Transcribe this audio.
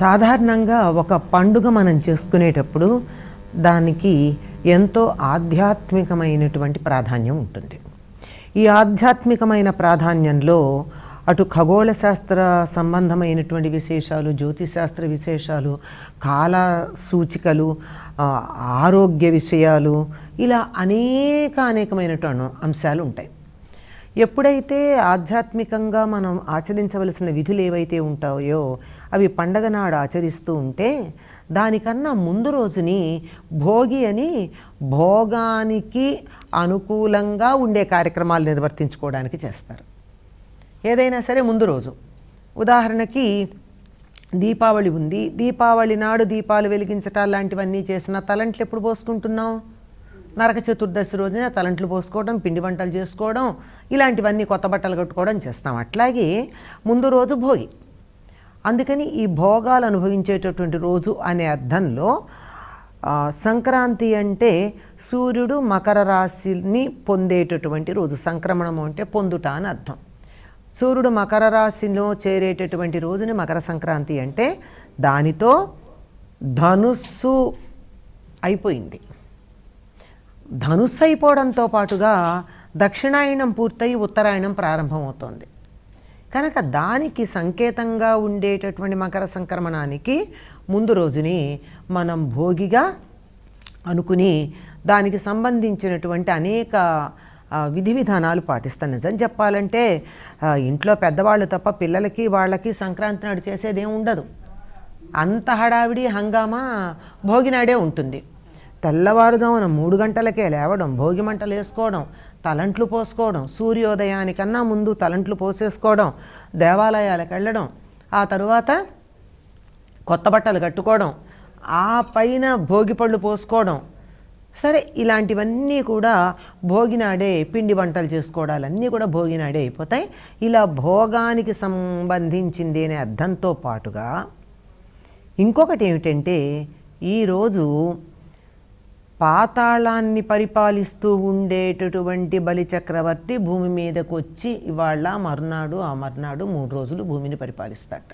సాధారణంగా ఒక పండుగ మనం చేసుకునేటప్పుడు దానికి ఎంతో ఆధ్యాత్మికమైనటువంటి ప్రాధాన్యం ఉంటుంది. ఈ ఆధ్యాత్మికమైన ప్రాధాన్యంలో అటు ఖగోళ శాస్త్ర సంబంధమైనటువంటి విశేషాలు, జ్యోతిశాస్త్ర విశేషాలు, కాల సూచికలు, ఆరోగ్య విషయాలు, ఇలా అనేకమైనటువంటి అంశాలు ఉంటాయి. ఎప్పుడైతే ఆధ్యాత్మికంగా మనం ఆచరించవలసిన విధులు ఏవైతే ఉంటాయో అవి పండగ నాడు ఆచరిస్తూ ఉంటే దానికన్నా ముందు రోజుని భోగి అని భోగానికి అనుకూలంగా ఉండే కార్యక్రమాలు నిర్వర్తించుకోవడానికి చేస్తారు. ఏదైనా సరే ముందు రోజు, ఉదాహరణకి దీపావళి ఉంది, దీపావళి నాడు దీపాలు వెలిగించటాలు లాంటివన్నీ చేసిన తలంట్లు ఎప్పుడు పోసుకుంటున్నాం? నరక చతుర్దశి రోజున తలంట్లు పోసుకోవడం, పిండి వంటలు చేసుకోవడం, ఇలాంటివన్నీ కొత్త బట్టలు కట్టుకోవడం చేస్తాం. అట్లాగే ముందు రోజు భోగి. అందుకని ఈ భోగాలు అనుభవించేటటువంటి రోజు అనే అర్థంలో సంక్రాంతి అంటే సూర్యుడు మకర రాశిని పొందేటటువంటి రోజు. సంక్రమణము అంటే పొందుట అని అర్థం. సూర్యుడు మకర రాశిలో చేరేటటువంటి రోజుని మకర సంక్రాంతి అంటే దానితో ధనుస్సు అయిపోయింది. ధనుస్సు అయిపోవడంతో పాటుగా దక్షిణాయనం పూర్తయి ఉత్తరాయణం ప్రారంభమవుతోంది. కనుక దానికి సంకేతంగా ఉండేటటువంటి మకర సంక్రమణానికి ముందు రోజుని మనం భోగిగా అనుకుని దానికి సంబంధించినటువంటి అనేక విధి విధానాలు పాటిస్తాం. నిజం చెప్పాలంటే ఇంట్లో పెద్దవాళ్ళు తప్ప పిల్లలకి వాళ్ళకి సంక్రాంతి నాడు చేసేదేం ఉండదు. అంత హడావిడి హంగామా భోగి నాడే ఉంటుంది. తెల్లవారుజామున 3 గంటలకే లేవడం, భోగి మంటలు వేసుకోవడం, తలంట్లు పోసుకోవడం, సూర్యోదయానికన్నా ముందు తలంట్లు పోసేసుకోవడం, దేవాలయాలకు వెళ్ళడం, ఆ తరువాత కొత్త బట్టలు కట్టుకోవడం, ఆ పైన భోగి పళ్ళు పోసుకోవడం, సరే ఇలాంటివన్నీ కూడా భోగినాడే పిండి వంటలు చేసుకోవడాలన్నీ కూడా భోగినాడే అయిపోతాయి. ఇలా భోగానికి సంబంధించింది అనే అర్థంతో పాటుగా ఇంకొకటి ఏమిటంటే ఈరోజు పాతాళాన్ని పరిపాలిస్తూ ఉండేటటువంటి బలిచక్రవర్తి భూమి మీదకు వచ్చి ఇవాళ మర్నాడు ఆ మర్నాడు 3 రోజులు భూమిని పరిపాలిస్తాట.